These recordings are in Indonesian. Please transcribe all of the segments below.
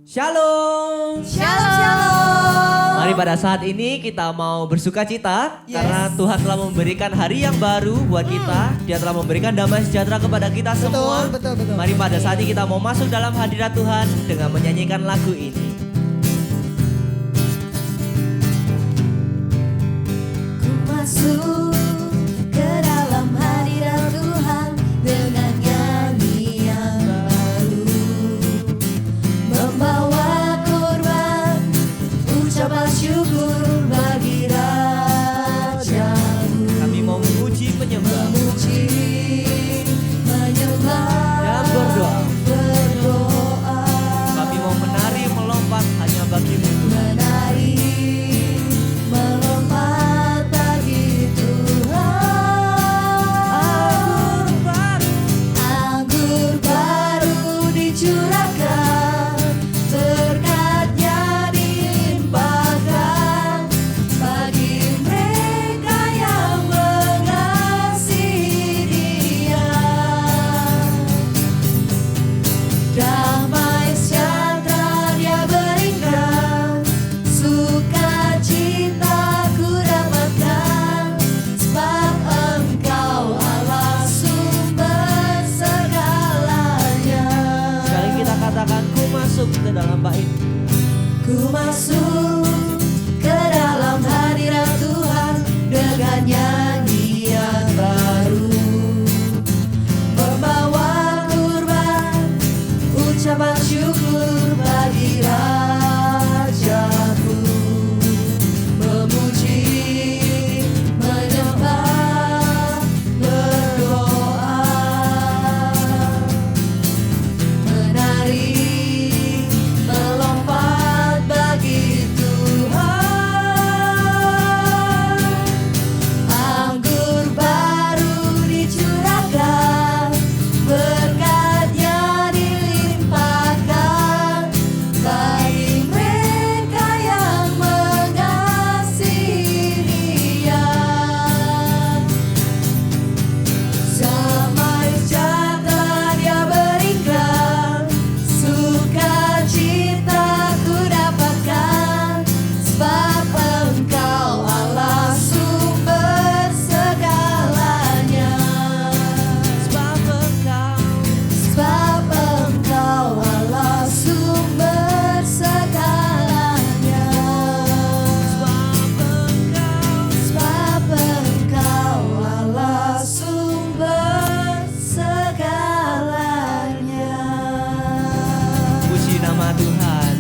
Shalom. Shalom. Mari pada saat ini kita mau bersuka cita karena Yes. Tuhan telah memberikan hari yang baru buat kita. Dia telah memberikan damai sejahtera kepada kita semua. Betul. Mari pada saat ini kita mau masuk dalam hadirat Tuhan dengan menyanyikan lagu ini. Ku masuk ke dalam hadirat Tuhan dengan nyanyian baru, membawa korban ucapan syukur bagi Rajamu. Kami mau memuji menyembah Memuji, menyembah, dan berdoa. berdoa. Kami mau menari melompat hanya bagimu Tuhan. Menari, melompat bagi Tuhan. Anggur baru dicurahkan, berkatnya dilimpahkan bagi mereka yang mengasihi Dia. Damai sejahtera Dia berikan, sukacita ku dapatkan, sebab Engkau Allah sumber segalanya. Sekali kita katakan ku masuk ke dalam bait. Ku masuk ke dalam hadirat Tuhan dengan nyanyian baru, membawa kurban ucapan syukur bagi Rajaku, memuji, menyembah, berdoa, menari, melompat bagi Tuhan. Anggur baru dicurahkan, berkatnya dilimpahkan bagi mereka yang mengasihi Dia. Damai sejahtera Dia berikan, sukacita ku dapatkan, sebab Engkau Allah sumber segalanya. Sebab Engkau Allah sumber segalanya. Sebab Engkau Allah sumber segalanya. Puji nama Tuhan.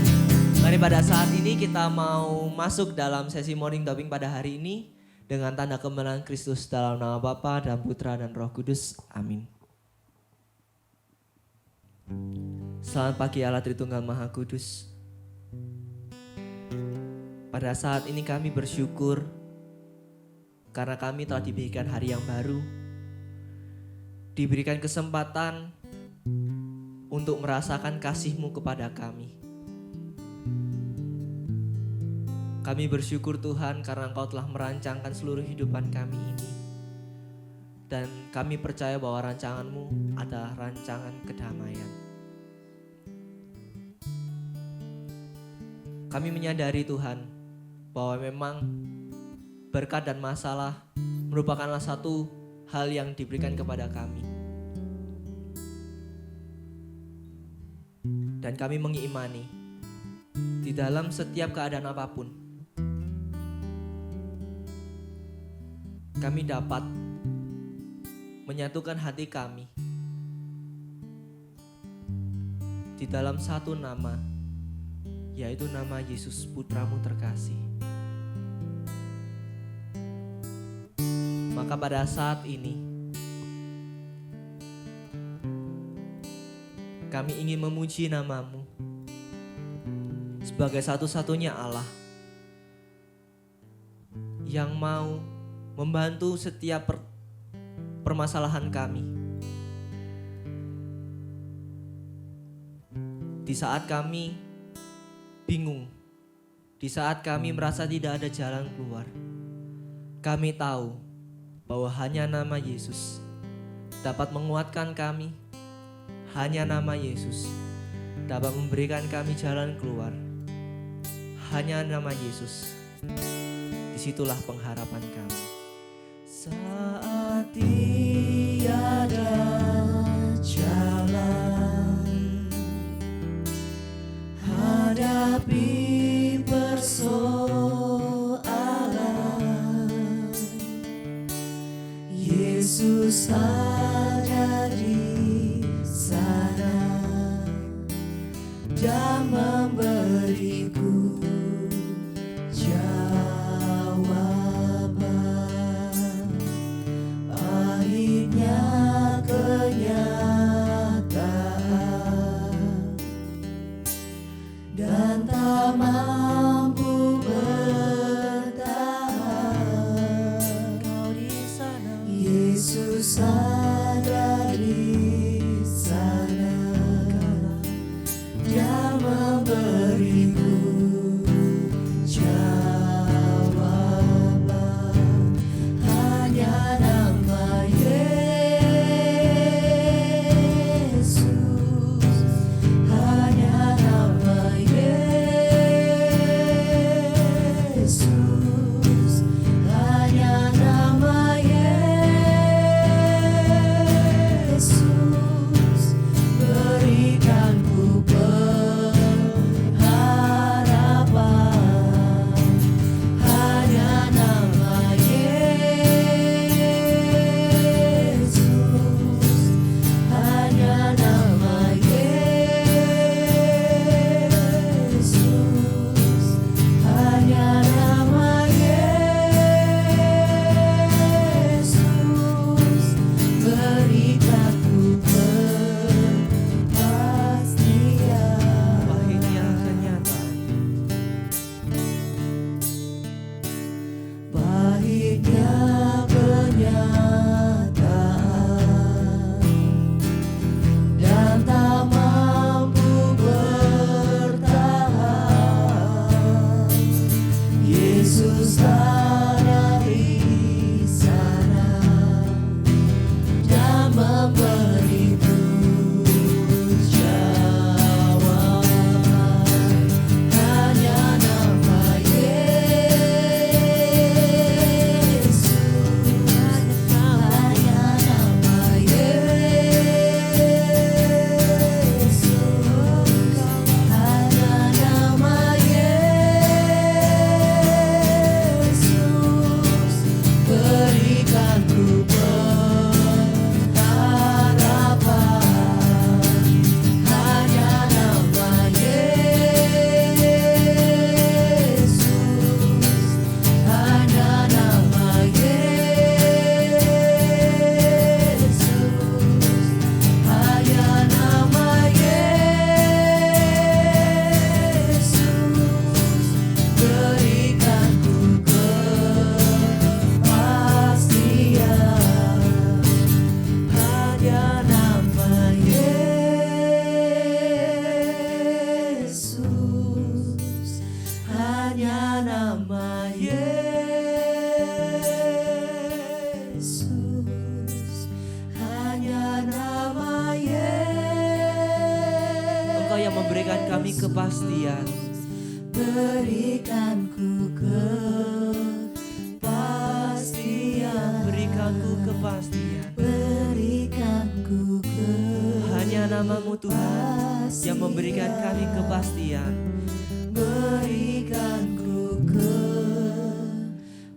Mari pada saat ini kita mau masuk dalam sesi morning talking pada hari ini dengan tanda kemenangan Kristus dalam nama Bapa dan Putra dan Roh Kudus. Amin. Selamat pagi Allah Tritunggal Maha Kudus. Pada saat ini kami bersyukur karena kami telah diberikan hari yang baru. Diberikan kesempatan untuk merasakan kasih-Mu kepada kami. Kami bersyukur Tuhan karena Engkau telah merancangkan seluruh hidupan kami ini. Dan kami percaya bahwa rancangan-Mu adalah rancangan kedamaian. Kami menyadari Tuhan bahwa memang berkat dan masalah merupakanlah satu hal yang diberikan kepada kami. Dan kami mengimani di dalam setiap keadaan apapun kami dapat menyatukan hati kami di dalam satu nama, yaitu nama Yesus Putramu terkasih. Maka pada saat ini kami ingin memuji nama-Mu sebagai satu-satunya Allah yang mau membantu setiap permasalahan kami. Di saat kami bingung, di saat kami merasa tidak ada jalan keluar, kami tahu bahwa hanya nama Yesus dapat menguatkan kami. Hanya nama Yesus dapat memberikan kami jalan keluar. Hanya nama Yesus, disitulah pengharapan kami. Saat tiada jalan, hadapi persoalan, Yesus ada di sana dan memberiku jawaban. Pahitnya kenyataan dan tak mampu bertahan. Kau di sana, Yesus ada di sana dan memberiku jawaban. Hanya nama Yesus, hanya nama Yesus, hanya nama Yesus, berikanku pengharapan. Hanya nama Yesus, hanya nama Yesus, hanya nama Yesus, berikanku kepastian. Pahitnya kenyataan, Pahitnya kenyataan dan tak mampu bertahan. Yesus ada di sana dan memberiku jawaban. Hanya nama Yesus, hanya nama Yesus, hanya nama Yesus, berikanku pengharapan. Hanya nama Yesus, hanya nama Yesus, hanya nama Yesus, berikanku kepastian. Hanya nama Yesus, hanya nama Yesus, hanya nama Yesus. Engkau yang memberikan kami kepastian. Berikanku kepastian, Berikanku kepastian. berikanku Hanya namamu Tuhan yang memberikan kami kepastian. berikanku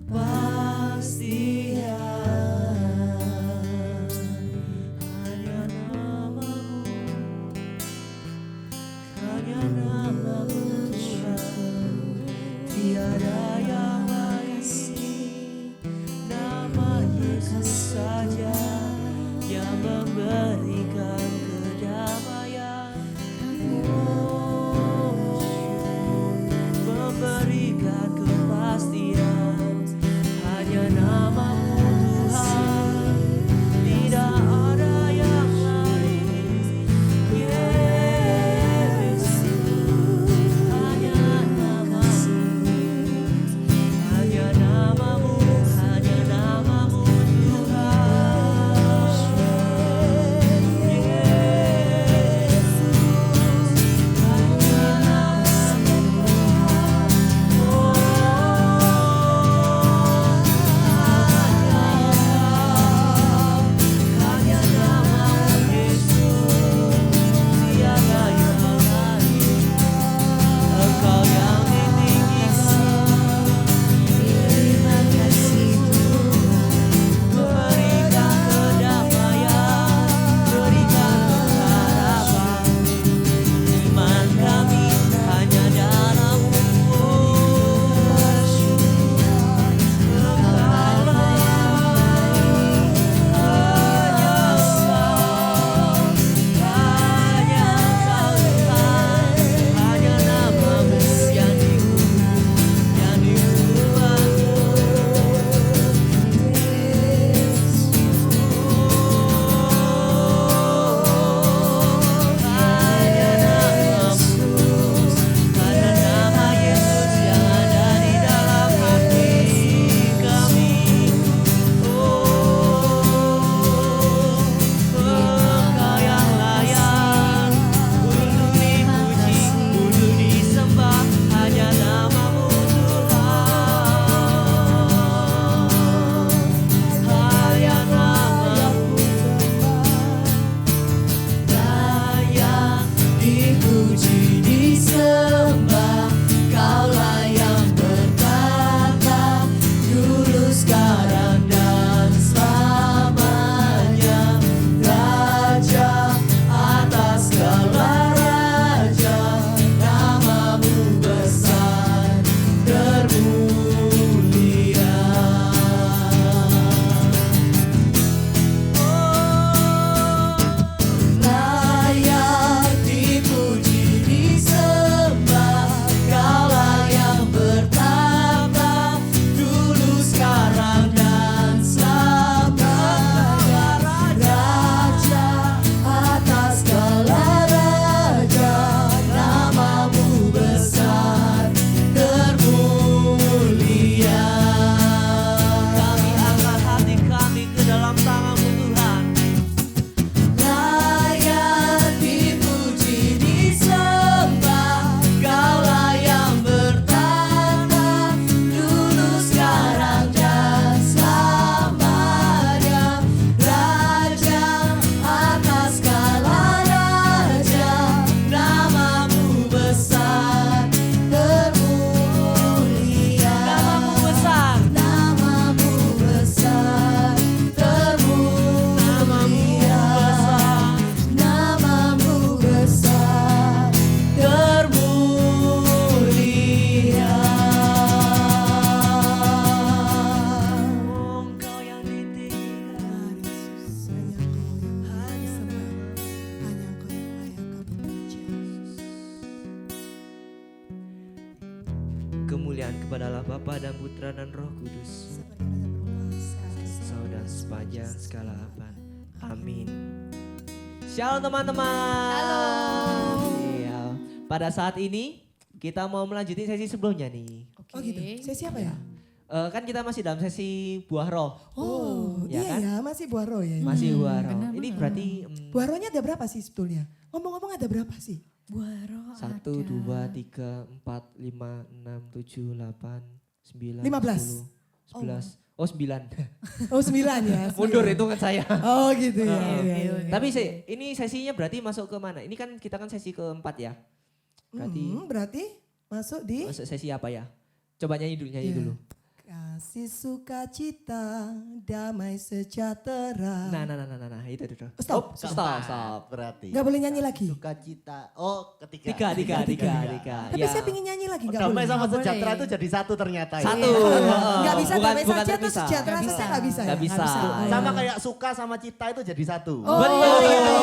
kepastian. Hanya namamu, hanya namamu Tuhan, tiada yang lain. Nama Yesus saja yang memberikan kedamaian. Memberikan kemuliaan kepada Allah Bapa dan Putra dan Roh Kudus. Sekarang dan sepanjang segala abad. Amin. Shalom teman-teman. Halo. Iya. Pada saat ini kita mau melanjuti sesi sebelumnya nih. Oh gitu. Sesi apa ya? Kan kita masih dalam sesi buah roh. Oh, Ya iya kan? ya, masih buah roh ya. Masih buah roh. benar, Ini benar. berarti Buah rohnya ada berapa sih sebetulnya? Ngomong-ngomong ada berapa sih? Buah roh 1, ada. 2, 3, 4, 5, 6, 7, 8, 9, 15. 10, 11. Oh 9. Oh 9 ya. Mundur hitungan saya. Oh gitu ya. Oke, iya, iya. oke. Tapi ini sesinya berarti masuk ke mana? Ini kan kita kan sesi keempat ya. Berarti masuk di Masuk sesi apa ya? Coba nyanyi Iya. dulu. kasih sukacita, damai sejahtera. Nah, itu. Stop. Stop. Berarti. Gak boleh nyanyi lagi. Sukacita. Oh, ketiga. Tiga. Tapi Ya. saya pingin nyanyi lagi, gak Damai boleh. sama Nggak sejahtera boleh. itu jadi satu ternyata. ya. Satu. Gak bisa Bukan- damai bukan saja tuh terpisah. sejahtera Nggak saja bisa. gak bisa ya? Gak bisa. Sama kayak suka sama cita itu jadi satu. Oh, Betul.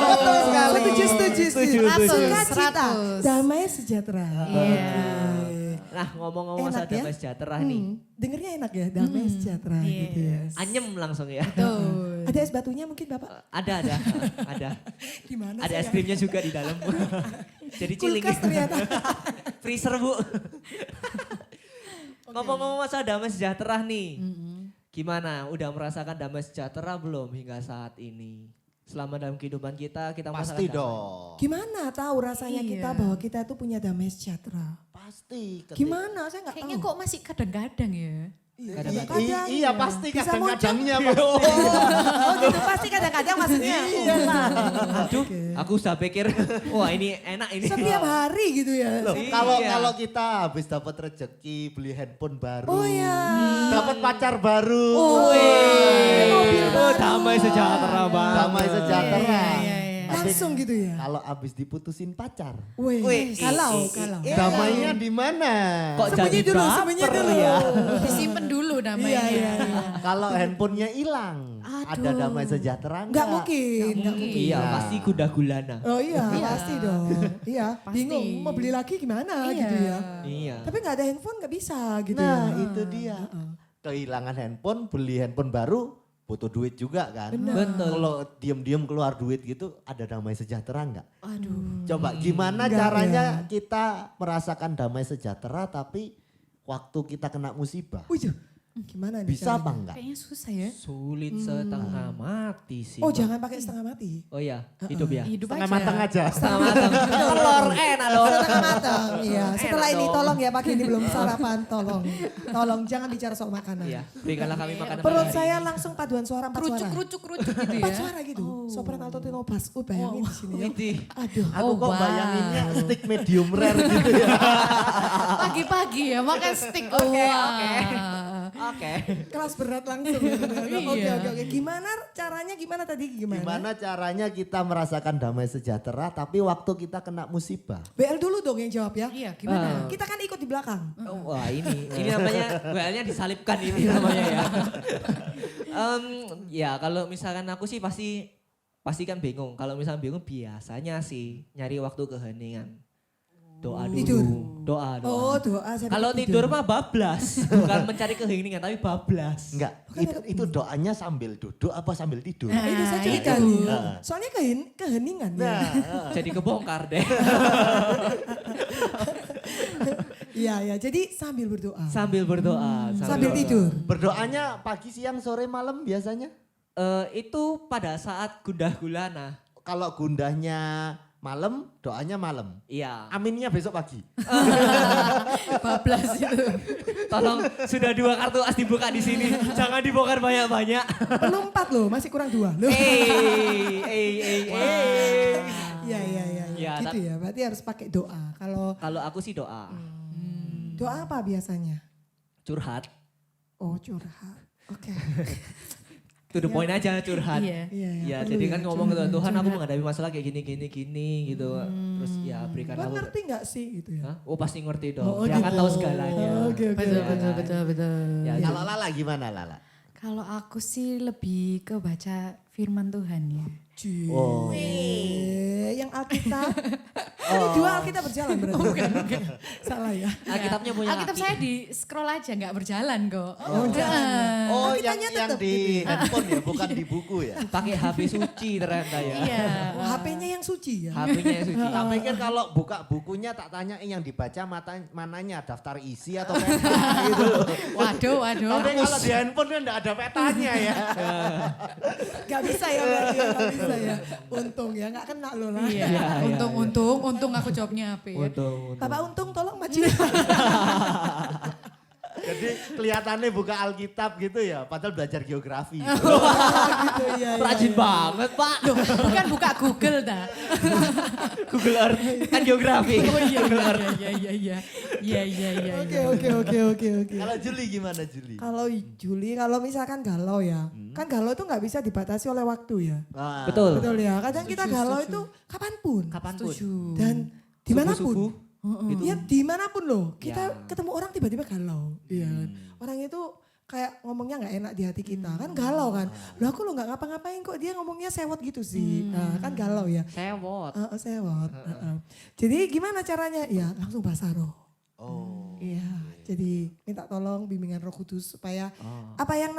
betul sekali. Setuju. Seratus, Sukacita, 100. damai sejahtera. Iya. Oke. Nah, ngomong-ngomong Enak masalah ya? damai sejahtera nih. Dengernya enak ya, damai sejahtera gitu ya. Anyem langsung ya. Tuh. Ada es batunya mungkin Bapak? Ada. Gimana Ada sih es ya? krimnya juga di dalam. Jadi ciling. Kulkas ternyata. Freezer Bu. Ngomong-ngomong masalah damai sejahtera nih. Gimana? Udah merasakan damai sejahtera belum hingga saat ini? Selama dalam kehidupan kita merasakan Pasti damai. dong. Gimana tahu rasanya Iya. kita bahwa kita itu punya damai sejahtera? Pasti. Gimana? Saya nggak Kayaknya tahu. kok masih kadang-kadang ya. Iya, kadang-kadang. kadang. Iya pasti Bisa kadang-kadangnya. Oh gitu pasti kadang-kadang maksudnya. Iya lah. Aduh, aku sudah pikir, wah ini enak ini. Setiap hari gitu ya. Loh, Iya. kalau kita habis dapat rezeki beli handphone baru. Oh ya. Dapat pacar baru. mobil baru. Damai sejahtera banget. Damai sejahtera. Iya. Tapi Langsung gitu ya. Kalau habis diputusin pacar. Wih, kalau. Damainya di mana? Kok Sembunyi jadi dulu, baper sembunyi dulu. ya? Disimpan dulu namanya. Iya. Kalau handphonenya hilang, ada damai sejahtera Nggak mungkin. Nggak mungkin. Iya, Nah. pasti kuda gulana. Oh iya, Iya. pasti dong. Iya, Pasti. bingung mau beli lagi gimana Iya. gitu ya. Iya. Tapi nggak ada handphone nggak bisa gitu Nah, ya. itu dia. Kehilangan handphone, beli handphone baru, butuh duit juga kan. Betul. Kalau diem-diem keluar duit gitu, ada damai sejahtera nggak? Aduh. Coba gimana Nggak, caranya ya. kita merasakan damai sejahtera tapi waktu kita kena musibah? Wih, gimana nih Bisa apa caranya? enggak? Kayaknya susah ya. Sulit setengah mati sih. Oh Bang. jangan pakai setengah mati. Oh iya, hidup ya. Hidup Setengah aja. matang aja. Setengah matang. Telur enak dong. Setengah matang, iya. Setelah Enak ini dong. tolong ya pagi ini belum sarapan, tolong. Tolong jangan bicara soal makanan. Iya, berikanlah kami makanan Perut pada hari saya ini. langsung paduan suara 4 suara. Kerucuk gitu 4 ya. suara gitu. Sopran alto tenor bass. Bayangin di sini ya. Widih. Aduh. Aku kok wow. bayanginnya steak medium rare gitu ya. Pagi-pagi ya makan steak. Oke. Kelas berat langsung. Iya. Oke. Gimana caranya tadi? Gimana caranya kita merasakan damai sejahtera tapi waktu kita kena musibah? BL dulu dong yang jawab ya. Iya, gimana? Kita kan ikut di belakang. Oh, wah ini namanya WL-nya disalipkan ini namanya ya. Ya kalau misalkan aku sih pasti kan bingung. Kalau misalkan bingung biasanya sih nyari waktu keheningan. Doa dulu. Tidur. Doa. Oh doa. saya Kalau pikir tidur mah bablas, bukan mencari keheningan tapi bablas. Enggak, itu doanya sambil duduk apa sambil tidur? Nah, ini saya Nah, curiga itu. nih. Soalnya keheningan ya. Nah, Jadi kebongkar deh. Iya. Jadi sambil berdoa. Sambil berdoa. Sambil berdoa. tidur. berdoanya pagi, siang, sore, malam biasanya? Itu pada saat gundah gulana. Kalau gundahnya malam, doanya malam. Iya. Aminnya besok pagi. Bablas itu. Tolong sudah 2 kartu as dibuka di sini. Jangan dibongkar banyak-banyak. Belum 4 loh, masih kurang 2 loh. Iya. Ya, Gitu ya, berarti harus pakai doa. Kalau aku sih doa. Doa apa biasanya? Curhat. Oh curhat. Oke. To the point aja curhat. Iya. Iya, Ya, perlu jadi ya, kan ngomong ke curhat. Tuhan aku menghadapi masalah kayak gini gitu. Terus ya berikan Tuhan aku. ngerti gak sih gitu ya? Hah? Oh pasti ngerti dong. Oh, Dia kan gitu. tahu segalanya. Oke. Betul. Ya, Kalau Lala gimana Lala? Kalau aku sih lebih ke baca firman Tuhan ya. Oh. Yang Alkitab Ini dua Alkitab berjalan berarti. Bukan. Salah ya. Alkitabnya punya Alkitab kaki. saya di scroll aja nggak berjalan kok. Oh, jangan. Oh, Alkitabnya yang tetap di gitu. handphone ya, bukan di buku ya. Pakai HP suci ternyata ya. Iya. Oh, HP-nya yang suci ya. HP-nya yang suci. Tak pikir kalau buka bukunya tak tanya yang dibaca mananya daftar isi atau peta gitu. Waduh. Tapi kalau di handphone kan enggak ada petanya ya. Gak bisa ya berarti ya, gak bisa ya. Untung ya, gak kena loh lah. Iya. Iya, Untung aku jawabnya apa ya. Untung. Bapak Untung tolong maju. Jadi kelihatannya buka Alkitab gitu ya, padahal belajar geografi. gitu ya. Rajin banget Pak. Loh, bukan buka Google dah. Google Earth kan geografi. Oh iya. Oke. Kalau Juli gimana Juli? Kalau Juli, kalau misalkan galau ya, kan galau itu nggak bisa dibatasi oleh waktu ya. Ah, Betul. Betul ya, kadang kita galau itu kapanpun. Kapanpun. Dan dimanapun. Subuh-subuh. Gitu. Ya dimanapun loh, kita Ya. ketemu orang tiba-tiba galau. Iya kan. Orang itu kayak ngomongnya nggak enak di hati kita, kan galau kan. Loh aku lo nggak ngapa-ngapain kok dia ngomongnya sewot gitu sih. Nah, kan galau ya. Sewot. Sewot. Jadi gimana caranya? Ya langsung bahasa roh. Oh. Iya, jadi minta tolong bimbingan Roh Kudus supaya Oh. apa yang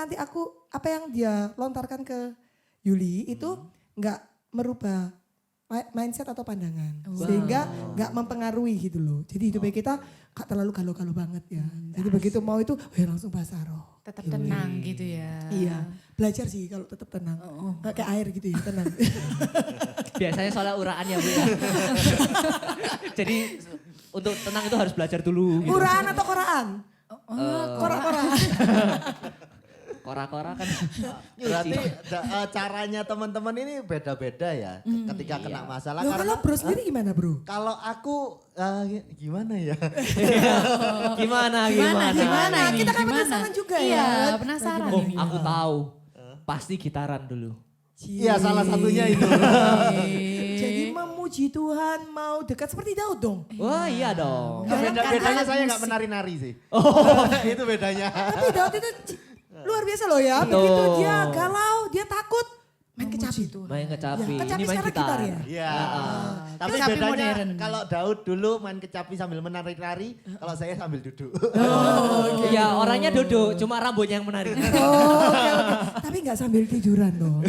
dia lontarkan ke Yuli itu nggak merubah mindset atau pandangan, sehingga nggak mempengaruhi gitu loh. Jadi hidupnya kita gak terlalu galau-galau banget ya. Jadi begitu mau itu, ya langsung bahasa roh. Tetap tenang gitu ya. Iya, belajar sih kalau tetap tenang. Nggak kayak air gitu ya, tenang. Biasanya soalnya uraan ya Bu ya. Jadi untuk tenang itu harus belajar dulu. Gitu. Uraan atau koraan? Korak-korak. Kora-kora kan. Berarti caranya teman-teman ini beda-beda ya ketika kena masalah. Loh, Karena kalau bro sendiri gimana bro? kalau aku gimana ya? Gimana? ini? Kita kan Gimana? penasaran juga Iya, ya. penasaran Oh, ini. aku tahu. Pasti gitaran dulu. Iya salah satunya itu. Jadi memuji Tuhan mau dekat seperti Daud dong. Wah iya dong. Bedanya saya nggak menari-nari sih. Itu bedanya. Tapi Daud itu luar biasa loh ya. Betul. Begitu dia galau, dia takut, main kecapi. Main kecapi. Ya, kecapi Ini main sekarang gitar. gitar ya? Iya. Tapi Kecapi bedanya modern. kalau Daud dulu main kecapi sambil menari-nari, kalau saya sambil duduk. Iya orangnya duduk, cuma rambutnya yang menarik. Oh, oke. Tapi nggak sambil tiduran dong.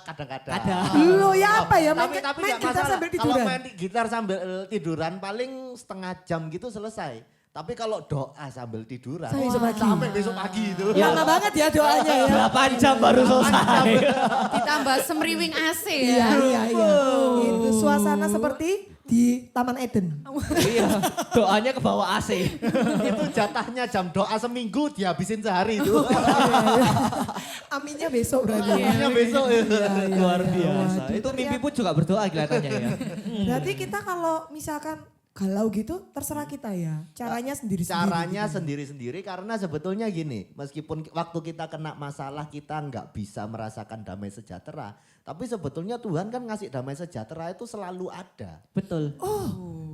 Kadang-kadang. Kadang. Lo ya apa ya, main Tapi main nggak gitar masalah. sambil Kalau tiduran. main gitar sambil tiduran paling setengah jam gitu selesai. Tapi kalau doa sambil tiduran Sampai besok pagi. sampai besok pagi itu. Lama banget ya doanya ya. 8 jam baru selesai. Ditambah semriwing AC ya. Iya. Itu suasana seperti di Taman Eden. Iya, doanya ke bawah AC. Itu jatahnya jam doa seminggu dihabisin sehari itu. Aminnya besok berarti. Akhirnya besok ya. Luar biasa. Waduh, Itu mimpi pun juga berdoa kelihatannya ya. Berarti kita kalau misalkan galau gitu terserah kita ya. Caranya sendiri-sendiri. Caranya sendiri-sendiri karena sebetulnya gini, meskipun waktu kita kena masalah kita nggak bisa merasakan damai sejahtera, tapi sebetulnya Tuhan kan ngasih damai sejahtera itu selalu ada. Betul.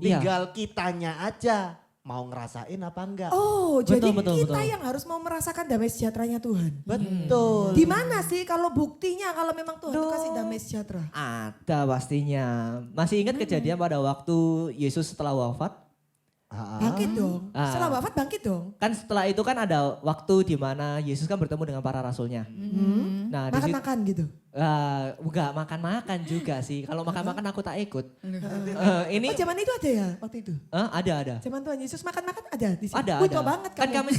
Iya. Tinggal kitanya aja mau ngerasain apa enggak. Oh, Betul, jadi betul, kita betul. yang harus mau merasakan damai sejahteranya Tuhan. Betul. Di mana sih kalau buktinya kalau memang Tuhan itu kasih damai sejahtera? Ada pastinya. Masih ingat kejadian pada waktu Yesus setelah wafat? Bangkit dong. Ah. Setelah wafat bangkit dong. Kan setelah itu kan ada waktu di mana Yesus kan bertemu dengan para rasulnya. Nah, di situ Makan-makan gitu. enggak makan-makan juga sih. Kalau makan-makan aku tak ikut. Ini Oh, zaman itu ada ya waktu itu? ada. Zaman Tuhan Yesus makan-makan ada di sini. Ada, Wih, ada. tua banget Kan kamu. kami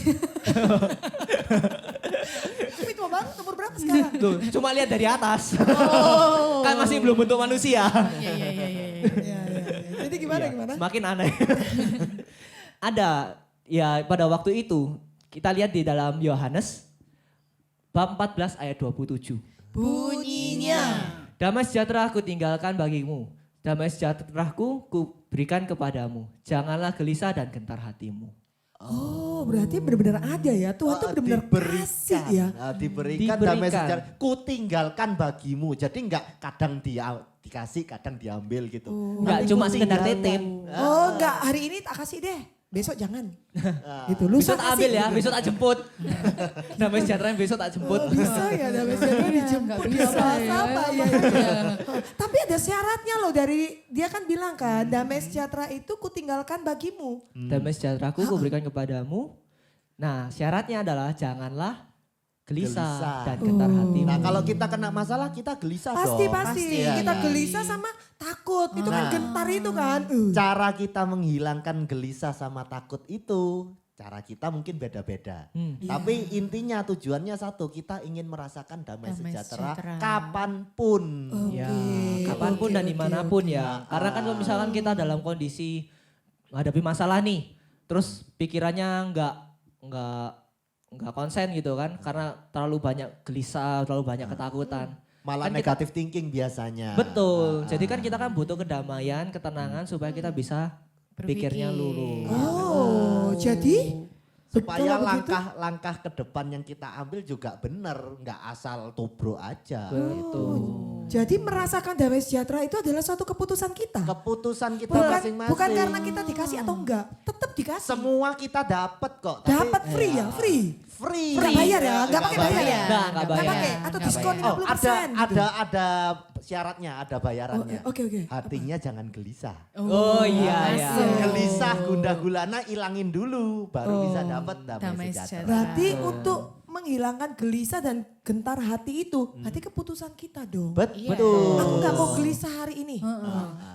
Wih, tua banget, umur berapa sekarang? tuh, cuma lihat dari atas. Kan masih belum bentuk manusia. Iya. Iya. Jadi gimana? Semakin aneh. Ada ya pada waktu itu kita lihat di dalam Yohanes bab 14 ayat 27. Bunyinya. Damai sejahtera aku tinggalkan bagimu. Damai sejahteraku ku berikan kepadamu. Janganlah gelisah dan gentar hatimu. Oh, berarti benar-benar ada ya. Tuhan tuh benar-benar kasih ya. Diberikan damai sejahtera. Ku tinggalkan bagimu. Jadi enggak kadang dia dikasih, kadang diambil gitu. Enggak Tapi cuma ku sekedar tinggalkan. titip. Oh, enggak hari ini tak kasih deh. besok jangan. Gitu. Lusa Besok tak ambil kasih, ya, gitu. besok tak jemput. Damai sejahtera yang besok tak jemput. Oh, bisa ya damai sejahtera dijemput nggak ya bisa Pak, ya. apa ya. Tapi ada syaratnya loh dari dia kan bilang kan damai sejahtera itu kutinggalkan bagimu. Damai sejahteraku kuberikan kepadamu. Nah syaratnya adalah janganlah gelisah Gelisah. dan gentar hatimu. Nah kalau kita kena masalah kita gelisah Pasti dong. pasti. Iya. Kita gelisah sama takut. Itu kan Nah. gentar itu kan. Cara kita menghilangkan gelisah sama takut itu, cara kita mungkin beda-beda. Tapi intinya tujuannya satu, kita ingin merasakan damai Damai sejahtera sejahtera. kapanpun. Ya, Oke, kapanpun oke, dan oke, dimanapun oke. ya. Karena kan kalau misalkan kita dalam kondisi menghadapi masalah nih, terus pikirannya nggak konsen gitu kan, karena terlalu banyak gelisah, terlalu banyak ketakutan. Malah Kan kita- negatif thinking biasanya. Betul. Jadi kan kita kan butuh kedamaian, ketenangan supaya kita bisa pikirnya lurus. Oh, jadi Supaya kalau begitu- langkah-langkah ke depan yang kita ambil juga benar, nggak asal tubruk aja. Betul. jadi merasakan damai sejahtera itu adalah suatu keputusan kita. Keputusan kita Bukan, masing-masing. bukan karena kita dikasih atau enggak, tetap dikasih. Semua kita dapat kok. tapi Dapat free ya, free. Free. Enggak bayar ya, enggak pakai bayar ya. Enggak Enggak bayar. pakai atau Nggak diskon bayar. 50%. gitu. ada syaratnya, ada bayarannya. Oh, oke. Hatinya jangan gelisah. Oh iya ya. masuk. Gelisah, gundah gulana ilangin dulu, baru bisa dapat damai Damai sejahtera. sejahtera. Berarti untuk menghilangkan gelisah dan gentar hati itu, berarti keputusan kita dong. Betul. Aku nggak mau gelisah hari ini.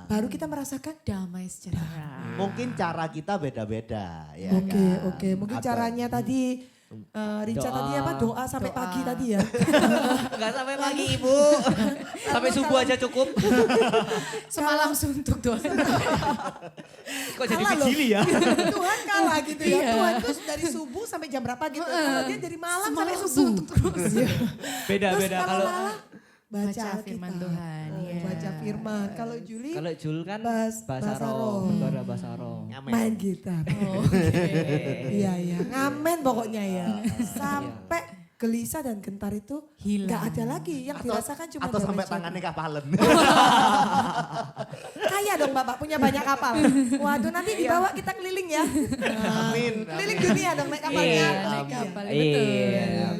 Baru kita merasakan Damai sejahtera. Mungkin cara kita beda-beda. Ya Oke, kan? oke. Mungkin Atau- caranya tadi Rica Doa. tadi apa? Doa sampai pagi tadi ya. Enggak sampai pagi Ibu. Sampai subuh aja cukup. Semalam suntuk doa. Kok jadi Kalah loh. kecili ya? Tuhan kalah gitu ya. Iya. Tuhan tuh dari subuh sampai jam berapa gitu. Kalau dia dari malam sampai Semalam subuh. suntuk terus. Beda-beda kalau baca Baca Alkitab. firman Tuhan, Oh, iya. baca firman. Kalau Juli kalau Jul kan bahasa bahasa roh. roh, berdoa bahasa roh. Ngamen. main gitar. Iya, iya. Ngamen pokoknya ya. Sampai gelisah dan gentar itu Hilang. nggak ada lagi. Yang dirasakan cuma atau damai sampai sejahtera. tangannya kapalan. Kaya dong Bapak, punya banyak kapal. Waduh nanti dibawa kita keliling ya. Amin. Keliling dunia dong naik kapalnya. Iya, naik kapal, betul.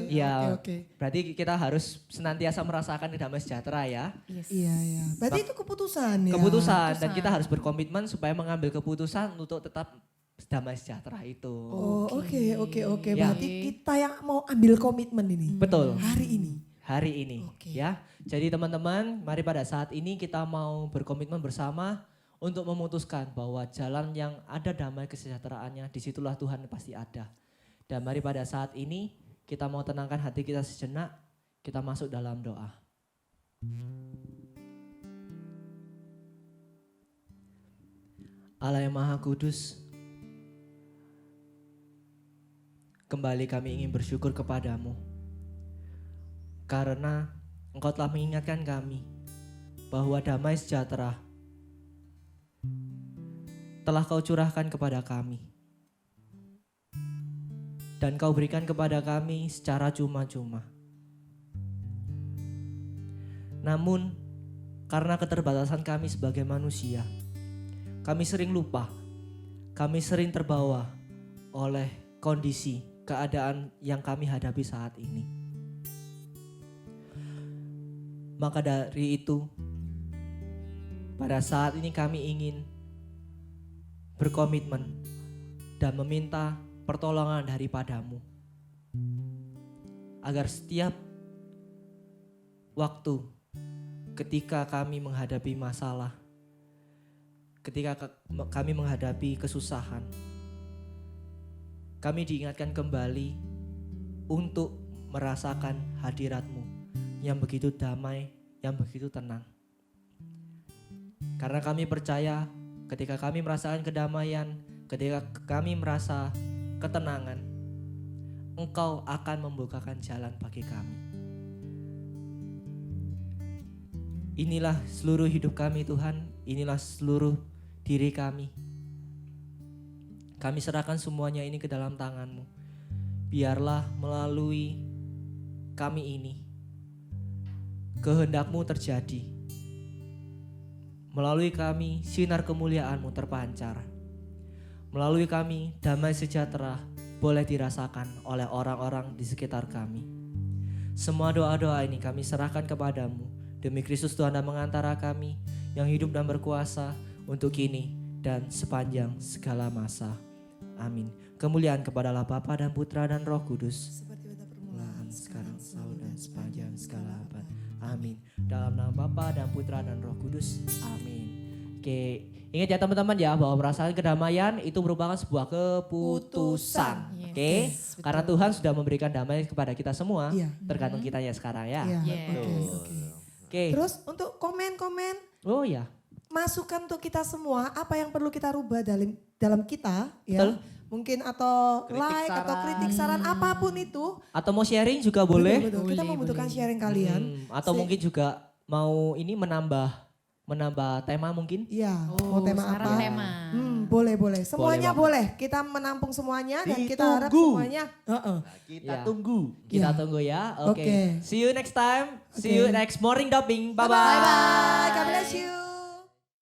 Iya. Oke. Berarti kita harus senantiasa merasakan damai sejahtera ya. Yes. Iya, iya. Berarti itu keputusan ya. Keputusan dan kita harus berkomitmen supaya mengambil keputusan untuk tetap damai sejahtera itu. Oh, oke. Ya. Berarti kita yang mau ambil komitmen ini. Betul. Hari ini. Hari ini Oke. ya. Jadi teman-teman, mari pada saat ini kita mau berkomitmen bersama untuk memutuskan bahwa jalan yang ada damai kesejahteraannya, disitulah Tuhan pasti ada. Dan mari pada saat ini kita mau tenangkan hati kita sejenak, kita masuk dalam doa. Allah yang Maha Kudus, kembali kami ingin bersyukur kepadamu. Karena Engkau telah mengingatkan kami bahwa damai sejahtera telah Kau curahkan kepada kami. Dan Kau berikan kepada kami secara cuma-cuma. Namun karena keterbatasan kami sebagai manusia, kami sering lupa, kami sering terbawa oleh kondisi, keadaan yang kami hadapi saat ini. Maka dari itu, pada saat ini kami ingin berkomitmen dan meminta pertolongan daripadamu. Agar setiap waktu ketika kami menghadapi masalah, ketika kami menghadapi kesusahan, kami diingatkan kembali untuk merasakan hadirat-Mu yang begitu damai, yang begitu tenang. Karena kami percaya ketika kami merasakan kedamaian, ketika kami merasa ketenangan, Engkau akan membukakan jalan bagi kami. Inilah seluruh hidup kami Tuhan, inilah seluruh diri kami. Kami serahkan semuanya ini ke dalam tangan-Mu. Biarlah melalui kami ini, kehendak-Mu terjadi. Melalui kami sinar kemuliaan-Mu terpancar. Melalui kami, damai sejahtera boleh dirasakan oleh orang-orang di sekitar kami. Semua doa-doa ini kami serahkan kepadamu. Demi Kristus Tuhan dan mengantara kami yang hidup dan berkuasa untuk kini dan sepanjang segala masa. Amin. Kemuliaan kepadalah Bapa dan Putra dan Roh Kudus. Seperti pada Permulaan, sekarang, selalu dan sepanjang segala abad. Amin. Dalam nama Bapa dan Putra dan Roh Kudus. Amin. Oke, ingat ya teman-teman ya bahwa perasaan kedamaian itu merupakan sebuah keputusan. Yes, Oke, betul. karena Tuhan sudah memberikan damai kepada kita semua. Iya. Tergantung kitanya sekarang ya. Iya. Yes. Oke. Oke. Terus untuk komen-komen Oh ya. masukan untuk kita semua apa yang perlu kita rubah dalam kita Betul. ya. Mungkin atau Kritik, like atau saran. kritik saran apapun itu. Atau mau sharing juga boleh. Betul, kita Boleh, membutuhkan boleh. sharing kalian. Atau mungkin juga mau ini menambah tema mungkin. Iya, mau tema sekarang apa? tema. Boleh. Semuanya banget. boleh. Kita menampung semuanya dan kita harap Ditunggu. semuanya. Heeh. Nah, kita Ya. tunggu. Kita Ya. tunggu ya. Oke. Oke. See you next time. See Oke. you next morning doping. Bye Bye bye. bye. God bless you.